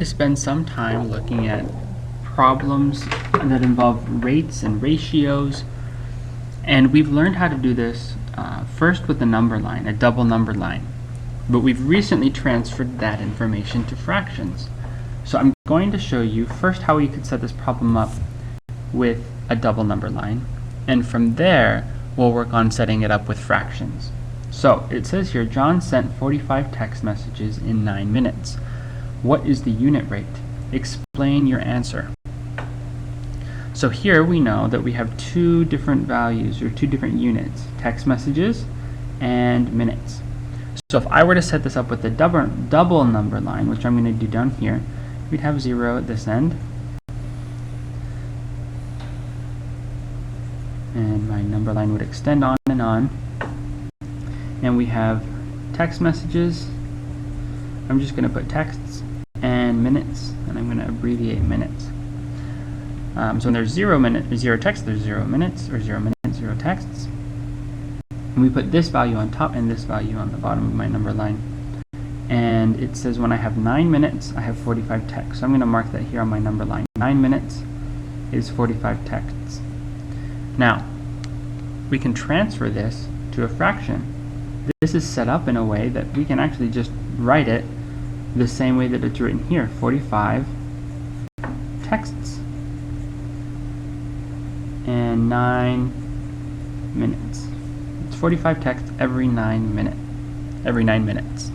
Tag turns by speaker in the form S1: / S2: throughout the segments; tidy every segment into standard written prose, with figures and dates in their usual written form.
S1: to spend some time looking at problems that involve rates and ratios, and we've learned how to do this first with the number line, a double number line, but we've recently transferred that information to fractions. So I'm going to show you first how we could set this problem up with a double number line, and from there we'll work on setting it up with fractions. So it says here, John sent 45 text messages in 9 minutes. What is the unit rate? Explain your answer. So here we know that we have two different values, or two different units, text messages and minutes. So if I were to set this up with the double number line, which I'm going to do down here, we'd have 0 at this end, and my number line would extend on, and we have text messages. I'm just going to put texts and minutes, and I'm going to abbreviate minutes. So when there's 0 text, there's 0 minutes, or 0 minutes, 0 texts. And we put this value on top and this value on the bottom of my number line. And it says when I have 9 minutes, I have 45 texts. So I'm going to mark that here on my number line. 9 minutes is 45 texts. Now, we can transfer this to a fraction. This is set up in a way that we can actually just write it the same way that it's written here, 45 texts and 9 minutes. It's 45 texts every 9 minutes.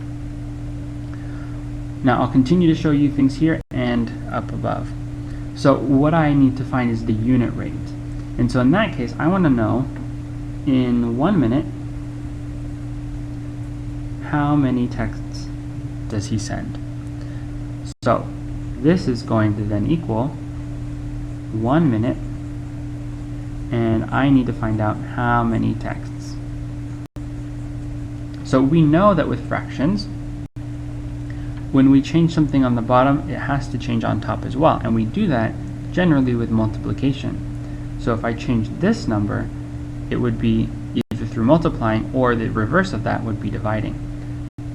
S1: Now I'll continue to show you things here and up above. So what I need to find is the unit rate. And so in that case, I want to know in 1 minute, how many texts does he send? So this is going to then equal 1 minute, and I need to find out how many texts. So we know that with fractions, when we change something on the bottom, it has to change on top as well, and we do that generally with multiplication. So if I change this number, it would be either through multiplying, or the reverse of that would be dividing.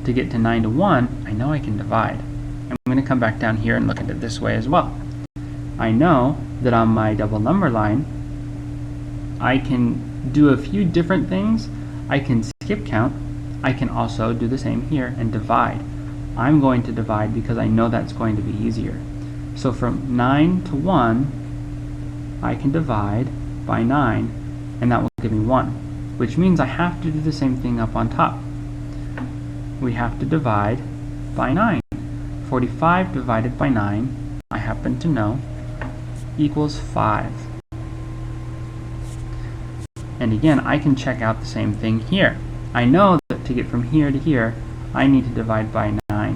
S1: To get to 9 to 1, I know I can divide. I'm going to come back down here and look at it this way as well. I know that on my double number line, I can do a few different things. I can skip count. I can also do the same here and divide. I'm going to divide because I know that's going to be easier. So from 9 to 1, I can divide by 9, and that will give me 1, which means I have to do the same thing up on top. We have to divide by 9. 45 divided by 9, I happen to know, equals 5. And again, I can check out the same thing here. I know that to get from here to here, I need to divide by 9.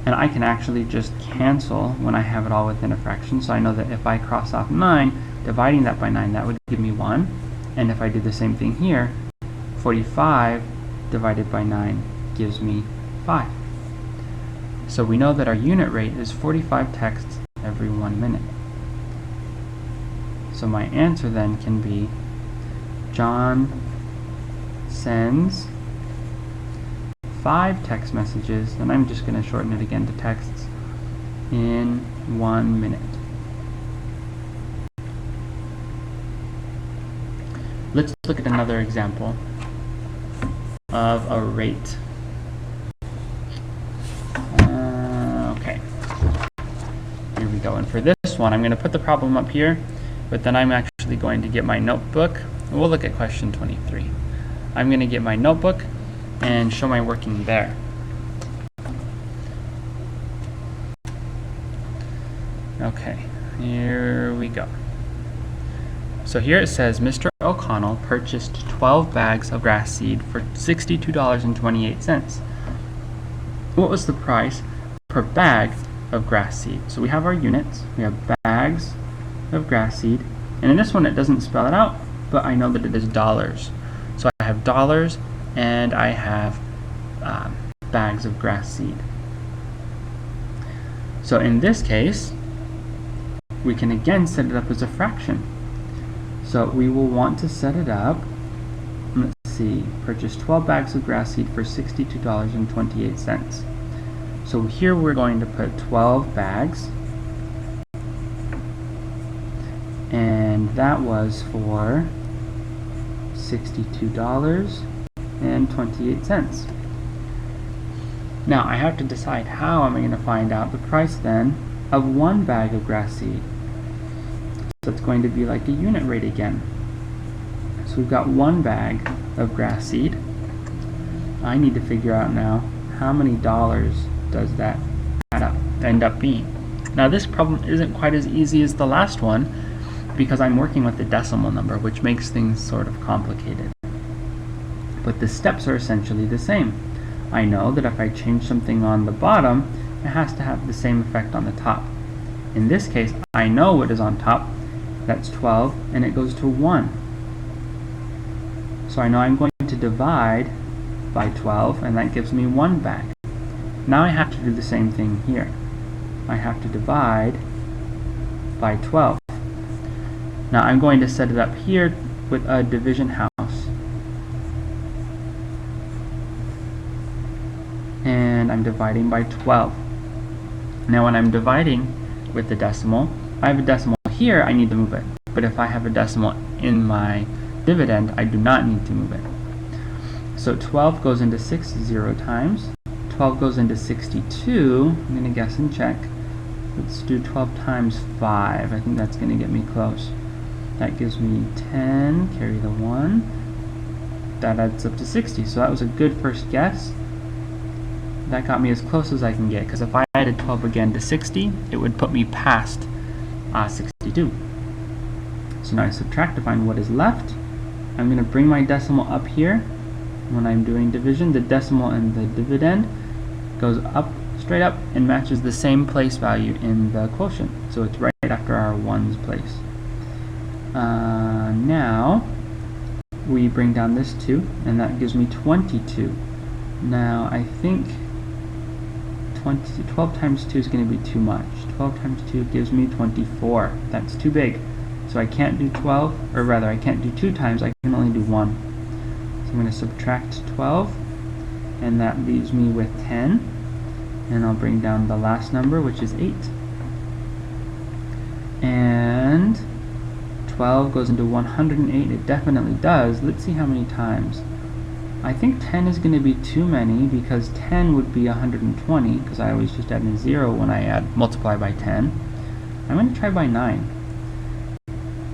S1: And I can actually just cancel when I have it all within a fraction, so I know that if I cross off 9, dividing that by 9, that would give me 1. And if I do the same thing here, 45 divided by 9 gives me 5. So we know that our unit rate is 45 texts every 1 minute. So my answer then can be John sends 5 text messages, and I'm just going to shorten it again to texts, in 1 minute. Let's look at another example of a rate. Okay, here we go. And for this one, I'm going to put the problem up here, but then I'm actually going to get my notebook. We'll look at question 23. I'm going to get my notebook and show my working there. Okay, here we go. So here it says Mr. O'Connell purchased 12 bags of grass seed for $62.28. What was the price per bag of grass seed? So we have our units, we have bags of grass seed, and in this one it doesn't spell it out, but I know that it is dollars. So I have dollars and I have bags of grass seed. So in this case, we can again set it up as a fraction. So we will want to set it up, let's see, purchase 12 bags of grass seed for $62.28. So here we're going to put 12 bags, and that was for $62.28. Now I have to decide how am I going to find out the price then of one bag of grass seed. So it's going to be like a unit rate again. So we've got one bag of grass seed. I need to figure out now how many dollars does that end up being. Now this problem isn't quite as easy as the last one because I'm working with the decimal number, which makes things sort of complicated. But the steps are essentially the same. I know that if I change something on the bottom, it has to have the same effect on the top. In this case, I know what is on top. That's 12, and it goes to 1. So I know I'm going to divide by 12, and that gives me 1 bag. Now I have to do the same thing here. I have to divide by 12. Now I'm going to set it up here with a division house. And I'm dividing by 12. Now when I'm dividing with the decimal, if I have a decimal here, I need to move it. But if I have a decimal in my dividend, I do not need to move it. So 12 goes into 6 0 times. 12 goes into 62. I'm going to guess and check. Let's do 12 times 5. I think that's going to get me close. That gives me 10, carry the 1. That adds up to 60. So that was a good first guess. That got me as close as I can get, because if I added 12 again to 60, it would put me past 62. So now I subtract to find what is left. I'm going to bring my decimal up here. When I'm doing division, the decimal and the dividend goes up, straight up, and matches the same place value in the quotient. So it's right after our ones place. Now we bring down this 2, and that gives me 22. Now I think 12 times 2 is going to be too much. 12 times 2 gives me 24. That's too big. So I can't do 12, or rather I can't do 2 times, I can only do 1. So I'm going to subtract 12, and that leaves me with 10. And I'll bring down the last number, which is 8. And 12 goes into 108. It definitely does. Let's see how many times. I think 10 is going to be too many, because 10 would be 120, because I always just add a 0 when I multiply by 10. I'm going to try by 9.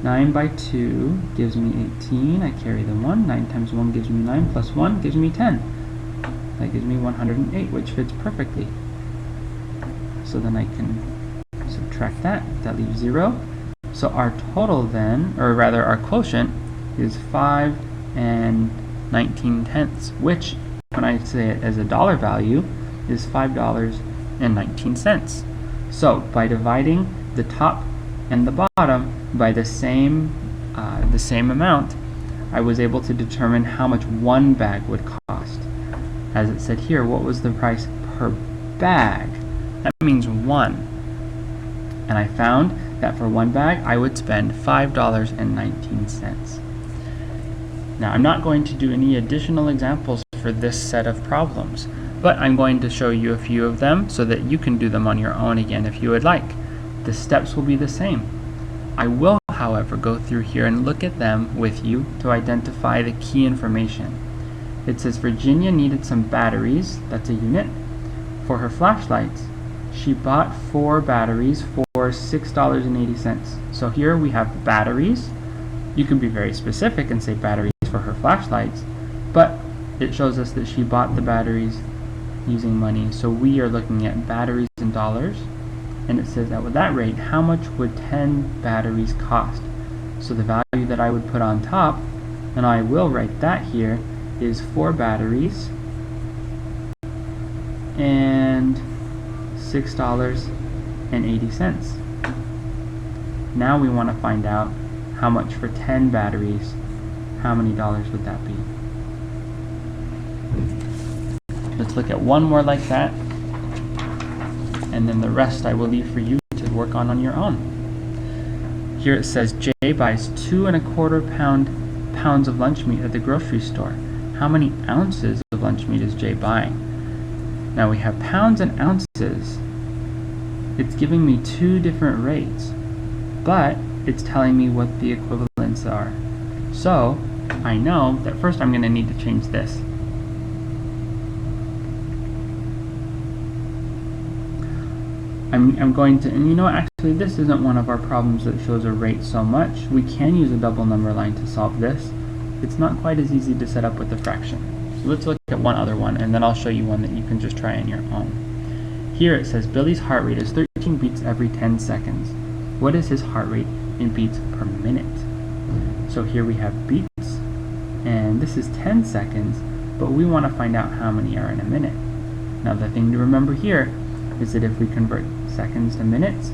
S1: 9 by 2 gives me 18. I carry the 1. 9 times 1 gives me 9, plus 1 gives me 10. That gives me 108, which fits perfectly. So then I can subtract that. That leaves 0. So our total then, or rather our quotient, is 5 and 19/10, which, when I say it as a dollar value, is $5.19. So by dividing the top and the bottom by the same amount, I was able to determine how much one bag would cost. As it said here, what was the price per bag? That means 1. And I found that for one bag, I would spend $5.19. Now, I'm not going to do any additional examples for this set of problems, but I'm going to show you a few of them so that you can do them on your own again if you would like. The steps will be the same. I will, however, go through here and look at them with you to identify the key information. It says Virginia needed some batteries, that's a unit, for her flashlights. She bought 4 batteries for $6.80. So here we have batteries. You can be very specific and say batteries for her flashlights, but it shows us that she bought the batteries using money. So we are looking at batteries in dollars, and it says that with that rate, how much would 10 batteries cost? So the value that I would put on top, and I will write that here, is 4 batteries and $6.80. Now we want to find out how much for 10 batteries. How many dollars would that be? Let's look at one more like that, and then the rest I will leave for you to work on your own. Here it says Jay buys 2 1/4 pounds of lunch meat at the grocery store. How many ounces of lunch meat is Jay buying? Now we have pounds and ounces. It's giving me two different rates, but it's telling me what the equivalents are. So I know that first I'm going to need to change this. I'm going to, and you know what, actually this isn't one of our problems that shows a rate so much. We can use a double number line to solve this. It's not quite as easy to set up with a fraction. So let's look at one other one, and then I'll show you one that you can just try on your own. Here it says Billy's heart rate is 13 beats every 10 seconds. What is his heart rate in beats per minute? So here we have beats, and this is 10 seconds, but we want to find out how many are in a minute. Now the thing to remember here is that if we convert seconds to minutes,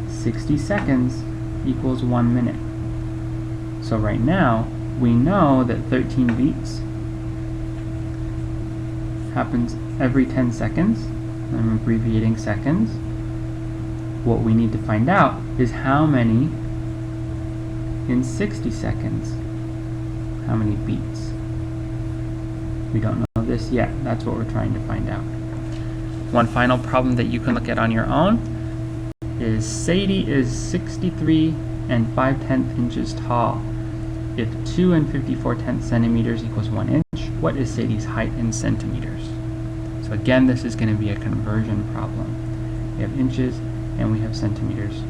S1: 60 seconds equals 1 minute. So right now, we know that 13 beats happens every 10 seconds. I'm abbreviating seconds. What we need to find out is how many in 60 seconds. How many beats? We don't know this yet. That's what we're trying to find out. One final problem that you can look at on your own is Sadie is 63 and 5/10 inches tall. If 2 and 54/10 centimeters equals 1 inch, what is Sadie's height in centimeters? So again, this is going to be a conversion problem. We have inches and we have centimeters.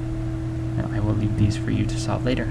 S1: And I will leave these for you to solve later.